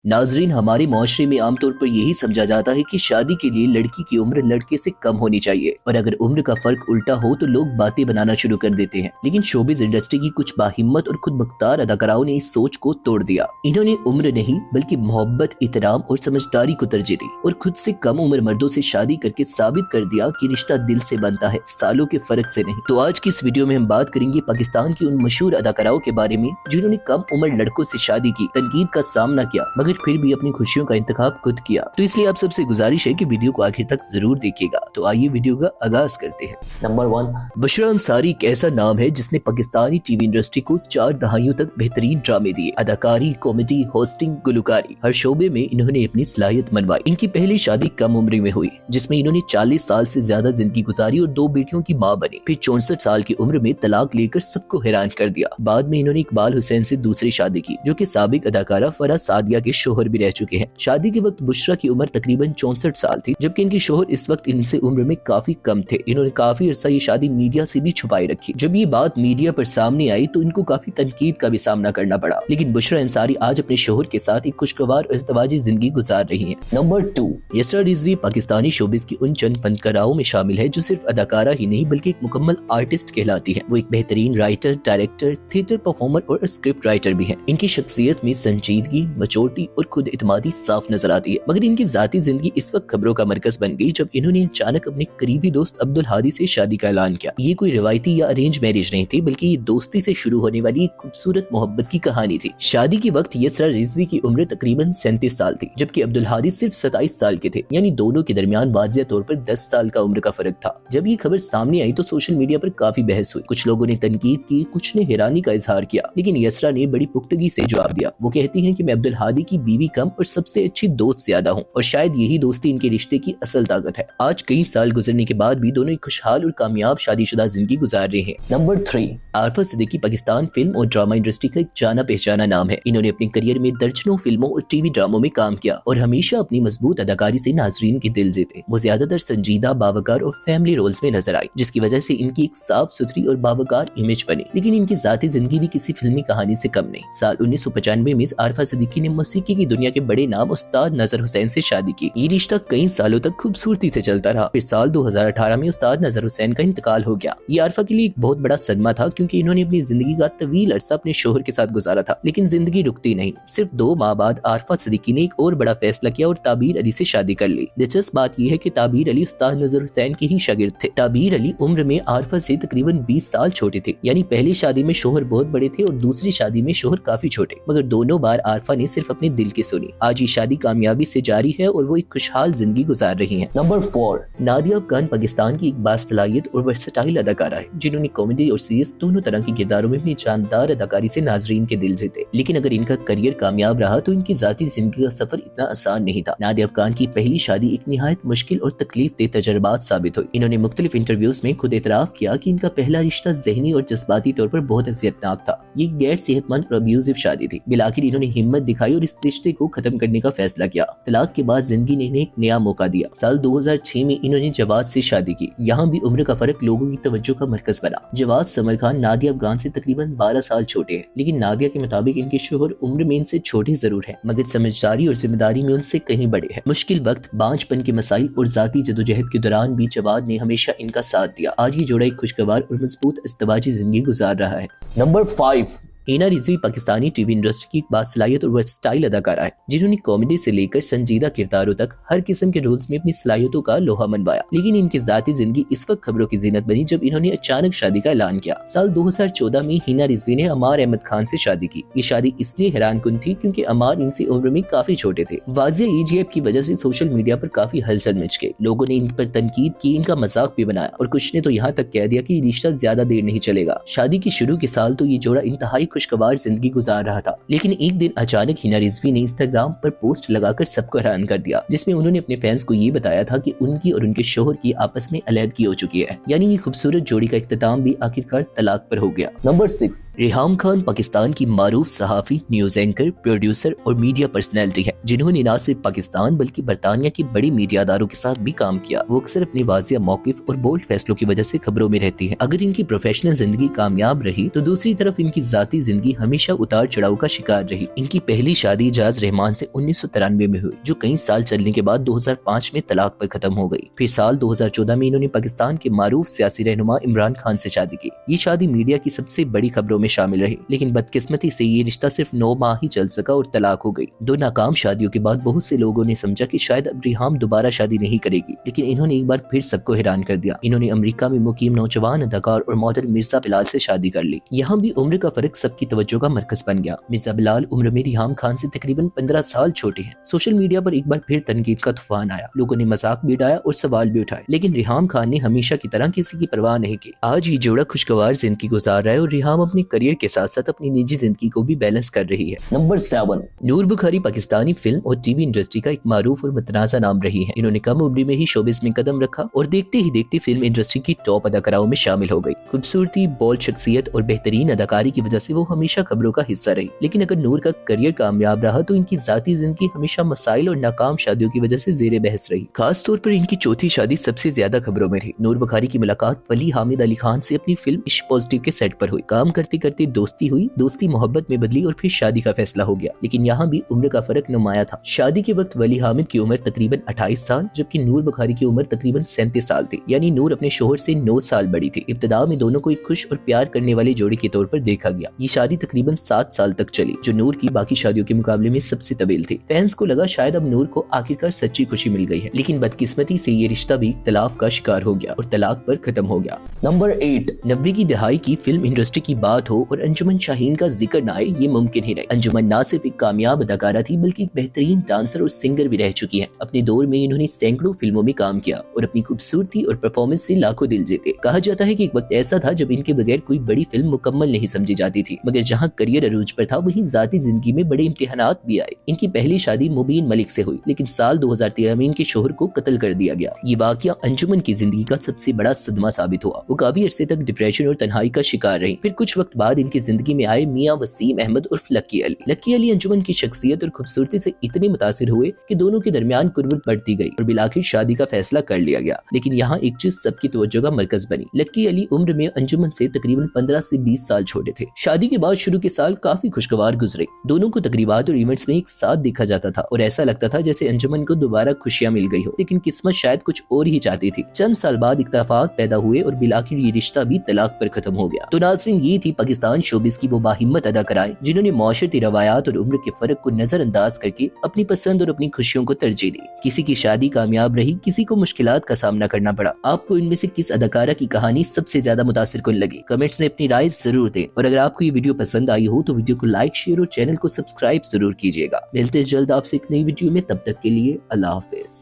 नाजरीन, हमारे माशरे में आमतौर पर यही समझा जाता है कि शादी के लिए लड़की की उम्र लड़के से कम होनी चाहिए और अगर उम्र का फर्क उल्टा हो तो लोग बातें बनाना शुरू कर देते हैं। लेकिन शोबिज इंडस्ट्री की कुछ बाहिम्मत और खुद मुख्तार अदाकाराओं ने इस सोच को तोड़ दिया। इन्होंने उम्र नहीं बल्कि मोहब्बत, इतराम और समझदारी को तरजीह दी और खुद से कम उम्र मर्दों से शादी करके साबित कर दिया कि रिश्ता दिल से बनता है, सालों के फर्क से नहीं। तो आज की इस वीडियो में हम बात करेंगे पाकिस्तान की उन मशहूर अदाकाराओं के बारे में जिन्होंने कम उम्र लड़कों से शादी की, तनकीद का सामना किया मगर फिर भी अपनी खुशियों का इंतखाब खुद किया। तो इसलिए आप सबसे गुजारिश है कि वीडियो को आखिर तक जरूर देखिएगा। तो आइए वीडियो का आगाज करते हैं। नंबर 1, बुशरा अंसारी एक ऐसा नाम है जिसने पाकिस्तानी टीवी इंडस्ट्री को 4 दहाइयों तक बेहतरीन ड्रामे दिए। अदाकारी, कॉमेडी, होस्टिंग, गुलकारी, हर शोबे में इन्होंने अपनी सलाहियत मनवाई। इनकी पहली शादी कम उम्र में हुई जिसमें इन्होंने 40 साल से ज्यादा जिंदगी गुजारी और 2 बेटियों की माँ बनी। फिर 64 साल की उम्र में तलाक लेकर सबको हैरान कर दिया। बाद में इन्होंने इकबाल हुसैन से दूसरी शादी की जो कि साबिक अदाकारा फराह सादिया के शोहर भी रह चुके हैं। शादी के वक्त बुशरा की उम्र तकरीबन 64 साल थी जबकि इनके शोहर इस वक्त इनसे उम्र में काफी कम थे। इन्होंने काफी अरसा ये शादी मीडिया से भी छुपाई रखी। जब ये बात मीडिया पर सामने आई तो इनको काफी तनकीद का भी सामना करना पड़ा। लेकिन बुशरा अंसारी आज अपने शोहर के साथ एक खुशगवार और इज़्दिवाजी जिंदगी गुजार रही है। नंबर 2, यसरा रिजवी पाकिस्तानी शोबिस की उन चंद फनकाराओं में शामिल है जो सिर्फ अदाकारा ही नहीं बल्कि एक मुकम्मल आर्टिस्ट कहलाती है। वो एक बेहतरीन राइटर, डायरेक्टर, थिएटर परफॉर्मर और स्क्रिप्ट राइटर भी है। इनकी शख्सियत में संजीदगी, मचोटी और खुद इत्मीदी साफ नजर आती है। मगर इनकी जाती जिंदगी इस वक्त खबरों का मरकज बन गई जब इन्होंने अचानक अपने करीबी दोस्त अब्दुल हादी से शादी का ऐलान किया। ये कोई रिवायती या अरेंज मैरिज नहीं थी बल्कि ये दोस्ती से शुरू होने वाली एक खूबसूरत मोहब्बत की कहानी थी। शादी के वक्त यसरा रिजवी की उम्र तकरीबन 37 साल थी जबकि अब्दुल हादी सिर्फ 27 साल के थे, यानी दोनों के दरमियान वाज़िह तौर पर 10 साल का उम्र का फर्क था। जब ये खबर सामने आई तो सोशल मीडिया पर काफी बहस हुई। कुछ लोगों ने तनकीद की, कुछ ने हैरानी का इजहार किया, लेकिन यसरा ने बड़ी पुख्तगी से जवाब दिया। वो कहती हैं कि मैं अब्दुल हादी की बीवी कम और सबसे अच्छी दोस्त ज्यादा हूँ और शायद यही दोस्ती इनके रिश्ते की असल ताकत है। आज कई साल गुजरने के बाद भी दोनों एक खुशहाल और कामयाब शादीशुदा जिंदगी गुजार रहे हैं। नंबर 3, आरफा सिद्दीकी पाकिस्तान फिल्म और ड्रामा इंडस्ट्री का एक जाना पहचाना नाम है। इन्होंने अपने करियर में दर्जनों फिल्मों और टीवी ड्रामों में काम किया और हमेशा अपनी मजबूत अदाकारी से नाजरीन के दिल जीते। वो ज्यादातर संजीदा, बावकार और फैमिली रोल्स में नजर आई जिसकी वजह से इनकी एक साफ सुथरी और बावकार इमेज बनी। लेकिन इनकी जाती जिंदगी भी किसी फिल्मी कहानी से कम नहीं। साल 1995 में आरफा सिद्दीकी ने मौसीकी की दुनिया के बड़े नाम उस्ताद नजर हुसैन से शादी की। ये रिश्ता कई सालों तक खूबसूरती से चलता रहा। फिर साल 2018 में उस्ताद नजर हुसैन का इंतकाल हो गया। ये आरफा के लिए एक बहुत बड़ा सदमा था क्योंकि इन्होंने अपनी जिंदगी का तवील अरसा अपने शोहर के साथ गुजारा था, लेकिन जिंदगी रुकती नहीं। सिर्फ 2 माह बाद आरफा सिद्दीकी ने एक और बड़ा फैसला किया और ताबीर अली से शादी कर ली। दिलचस्प बात यह है कि ताबीर अली उस्ताद नजर हुसैन के ही शागिर्द थे। ताबीर अली उम्र में आरफा से तकरीबन 20 साल छोटे थे, यानी पहली शादी में शोहर बहुत बड़े थे और दूसरी शादी में शोहर काफी छोटे। मगर दोनों बार आरफा ने सिर्फ अपने दिल की सुनी। आज ये शादी कामयाबी से जारी है और वो एक खुशहाल जिंदगी गुजार रही हैं। नंबर 4, नादिया अफगान पाकिस्तान की एक बासलाहियत और वर्सटाइल अदाकारा है जिन्होंने कॉमेडी और सीरियस दोनों तरह के किरदारों में अपनी जानदार अदाकारी से नाजरीन के दिल जीते। लेकिन अगर इनका करियर कामयाब रहा तो इनकी जाती जिंदगी का सफर इतना आसान नहीं था। नादिया अफगान की पहली शादी एक निहायत मुश्किल और तकलीफ दे तजर्बात साबित हुई। इन्होंने मुख्तलिफ इंटरव्यूज में खुद एतराफ किया कि इनका पहला रिश्ता ज़हनी और जज्बाती तौर पर बहुत अज़ियतनाक था। ये गैर सेहतमंद और अब्यूजिव शादी थी। बिलाखिर इन्होंने हिम्मत दिखाई और इस रिश्ते को खत्म करने का फैसला किया। तलाक के बाद जिंदगी ने इन्हें एक नया मौका दिया। साल 2006 में इन्होंने जवाद से शादी की। यहाँ भी उम्र का फर्क लोगों की तवज्जो का मरकज बना। जवाद समर खान नादिया अफगान से तकरीबन 12 साल छोटे हैं, लेकिन नादिया के मुताबिक इनके शोहर उम्र में इनसे छोटे जरूर हैं मगर समझदारी और जिम्मेदारी में उनसे कहीं बड़े हैं। मुश्किल वक्त, बांझपन के मसाइल और जाती जदोजहद के दौरान भी जवाद ने हमेशा इनका साथ दिया। आज ये जोड़ा एक खुशगवार और मजबूत इज़्दिवाजी जिंदगी गुजार रहा है। Number 5, Hina Rizvi Pakistani TV industry की एक बासलाहियत और वर्सटाइल अदाकारा है जिन्होंने कॉमेडी से लेकर संजीदा किरदारों तक हर किस्म के रोल्स में अपनी सलाहियतों का लोहा मनवाया। लेकिन इनकी जाती जिंदगी इस वक्त खबरों की जीनत बनी जब इन्होंने अचानक शादी का ऐलान किया। साल 2014 में हिना रिजवी ने अमार अहमद खान से शादी की। ये शादी इसलिए हैरानकुन थी क्योंकि अमार इनसे उम्र में काफी छोटे थे। वाज़िह एज गैप की वजह से सोशल मीडिया पर काफी हलचल मच गई। लोगों ने इन पर तनकीद की, इनका मजाक भी बनाया और कुछ ने तो यहाँ तक कह दिया कि रिश्ता ज्यादा देर नहीं चलेगा। शादी के शुरू के साल तो ये जोड़ा इंतहाई खुशगवार जिंदगी गुजार रहा था, लेकिन एक दिन अचानक हिना रिजवी ने इंस्टाग्राम पर पोस्ट लगाकर सबको हैरान कर दिया जिसमें उन्होंने अपने फैंस को ये बताया था कि उनकी और उनके शोहर की आपस में अलैदगी हो चुकी है। यानी ये खूबसूरत जोड़ी का इख्तिताम भी आखिरकार तलाक पर हो गया। नंबर 6, रेहाम खान पाकिस्तान की मारूफ सहाफी, न्यूज एंकर, प्रोड्यूसर और मीडिया पर्सनैलिटी है जिन्होंने न सिर्फ पाकिस्तान बल्कि बरतानिया की बड़ी मीडिया अदारों के साथ भी काम किया। वो अक्सर अपने वाज़िह मौकिफ और बोल्ड फैसलों की वजह से खबरों में रहती है। अगर इनकी प्रोफेशनल जिंदगी कामयाब रही तो दूसरी तरफ इनकी जाती ذاتی जिंदगी हमेशा उतार चढ़ाव का शिकार रही। इनकी पहली शादी इजाज रहमान से 1993 में हुई, जो कई साल चलने के बाद 2005 में तलाक पर खत्म हो गई। फिर साल 2014 में इन्होंने पाकिस्तान के मारूफ सियासी रहनुमा इमरान खान से शादी की। ये शादी मीडिया की सबसे बड़ी खबरों में शामिल रही, लेकिन बदकिस्मती से ये रिश्ता सिर्फ 9 माह ही चल सका और तलाक हो गई। 2 नाकाम शादियों के बाद बहुत से लोगों ने समझा कि शायद अब रिहाम दोबारा शादी नहीं करेगी, लेकिन इन्होंने एक बार फिर सबको हैरान कर दिया। इन्होंने अमेरिका में मुकीम नौजवान अदाकार और मॉडल मिर्जा बिलाल से शादी कर ली। यहाँ भी उम्र का फर्क सबकी तवज्जो का मरकज बन गया। मिर्जा बिलाल उम्र में रिहाम खान से तकरीबन 15 साल छोटे हैं। सोशल मीडिया पर एक बार फिर तनकीद का तूफान आया, लोगों ने मजाक भी उड़ाया और सवाल भी उठाए, लेकिन रिहाम खान ने हमेशा की तरह किसी की परवाह नहीं की। आज ये जोड़ा खुशगवार जिंदगी गुजार रहा है और रिहाम अपने करियर के साथ साथ अपनी निजी जिंदगी को भी बैलेंस कर रही है। नंबर 7, नूर बुखारी पाकिस्तानी फिल्म और टीवी इंडस्ट्री का एक मारूफ और मुतनाज़ा नाम रही है। इन्होंने कम उम्र में ही शोबिस में कदम रखा और देखते ही देखते फिल्म इंडस्ट्री की टॉप अदाकाराओं में शामिल हो गई। खूबसूरती, बोल्ड शख्सियत और बेहतरीन अदाकारी की वजह से वो हमेशा खबरों का हिस्सा रही। लेकिन अगर नूर का करियर कामयाब रहा तो इनकी जाती जिंदगी हमेशा मसाइल और नाकाम शादियों की वजह से ज़ेरे बहस रही। खास तौर पर इनकी चौथी शादी सबसे ज्यादा खबरों में रही। नूर बुखारी की मुलाकात वली हामिद अली खान से अपनी फिल्म इश्क पॉजिटिव के सेट पर हुई। काम करते करते दोस्ती हुई, दोस्ती मोहब्बत में बदली और फिर शादी का फैसला हो गया। लेकिन यहाँ भी उम्र का फर्क नुमाया था। शादी के वक्त वली हामिद की उम्र तकरीबन 28 साल जबकि नूर बुखारी की उम्र तकरीबन 37 साल थी, यानी नूर अपने शोहर से 9 साल बड़ी थी। इब्तिदा में दोनों को एक खुश और प्यार करने वाली जोड़ी के तौर पर देखा गया। ये शादी तकरीबन 7 साल तक चली, जो नूर की बाकी शादियों के मुकाबले में सबसे तवील थी। फैंस को लगा शायद अब नूर को आखिरकार सच्ची खुशी मिल गई है, लेकिन बदकिस्मती से ये रिश्ता भी तलाक का शिकार हो गया और तलाक पर खत्म हो गया। नंबर 8, 90 की दहाई की फिल्म इंडस्ट्री की बात हो और अंजुमन शाहीन का जिक्र न आए ये मुमकिन ही नहीं। अंजुमन न सिर्फ एक कामयाब अदाकारा थी बल्कि एक बेहतरीन डांसर और सिंगर भी रह चुकी है। अपने दौर में इन्होंने सैकड़ों फिल्मों में काम किया और अपनी खूबसूरती और परफॉर्मेंस से लाखों दिल जीते। कहा जाता है कि एक वक्त ऐसा था जब इनके बगैर कोई बड़ी फिल्म मुकम्मल नहीं समझी जाती थी, मगर जहां करियर अरूज पर था वहीं जाती जिंदगी में बड़े इम्तिहानात भी आए। इनकी पहली शादी मुबीन मलिक से हुई, लेकिन साल 2013 में इनके शोहर को कत्ल कर दिया गया। ये वाकया अंजुमन की जिंदगी का सबसे बड़ा सदमा साबित हुआ। वो काफी अरसे तक डिप्रेशन और तन्हाई का शिकार रही। फिर कुछ वक्त बाद इनकी जिंदगी में आए मियां वसीम अहमद उर्फ लक्की अली। लक्की अली अंजुमन की शख्सियत और खूबसूरती से इतने मुतासिर हुए कि दोनों के दरमियान कुर्बत बढ़ती गई और बिलाखिर शादी का फैसला कर लिया गया। लेकिन यहाँ एक चीज सबकी तवज्जो का मरकज बनी। लक्की अली उम्र में अंजुमन से तकरीबन 15 से 20 साल छोटे थे। शादी के बाद शुरू के साल काफी खुशगवार गुजरे। दोनों को तकरीबात और इवेंट्स में एक साथ देखा जाता था और ऐसा लगता था जैसे अंजुमन को दोबारा खुशियां मिल गई हो, लेकिन किस्मत शायद कुछ और ही चाहती थी। चंद साल बाद इख्तिलाफात पैदा हुए और बिलाखिर ये रिश्ता भी तलाक पर खत्म हो गया। तो नाज़रीन, ये थी पाकिस्तान शोबिस की वो बाहिम्मत अदाकाराएं जिन्होंने माशरती रवायात और उम्र के फर्क को नजरअंदाज करके अपनी पसंद और अपनी खुशियों को तरजीह दी। किसी की शादी कामयाब रही, किसी को मुश्किलात का सामना करना पड़ा। आपको इनमें से किस अदाकारा की कहानी सबसे ज्यादा मुतासिर कुन लगी? कमेंट्स में अपनी राय जरूर दें और अगर आपको ये वीडियो पसंद आई हो तो वीडियो को लाइक, शेयर और चैनल को सब्सक्राइब जरूर कीजिएगा। मिलते हैं जल्द आपसे एक नई वीडियो में, तब तक के लिए अल्लाह हाफिज।